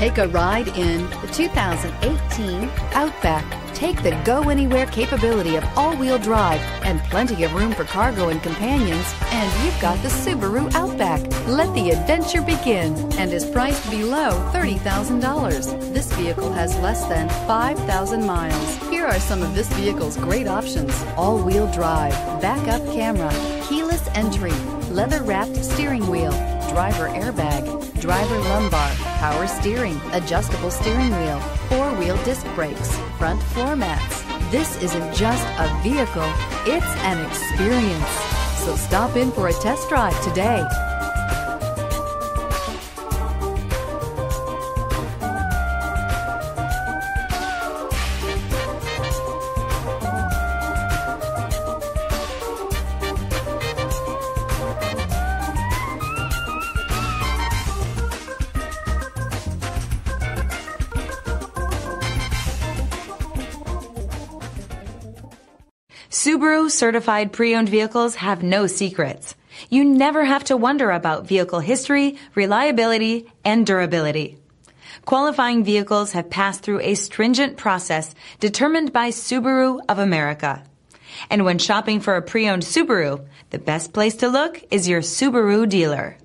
Take a ride in the 2018 Outback. Take the go-anywhere capability of all-wheel drive and plenty of room for cargo and companions, and you've got the Subaru Outback. Let the adventure begin and is priced below $30,000. This vehicle has less than 5,000 miles. Here are some of this vehicle's great options: all-wheel drive, backup camera, keyless entry, leather-wrapped steering wheel, driver airbag, driver lumbar, power steering, adjustable steering wheel, four-wheel disc brakes, front floor mats. This isn't just a vehicle, it's an experience. So stop in for a test drive today. Subaru certified pre-owned vehicles have no secrets. You never have to wonder about vehicle history, reliability, and durability. Qualifying vehicles have passed through a stringent process determined by Subaru of America. And when shopping for a pre-owned Subaru, the best place to look is your Subaru dealer.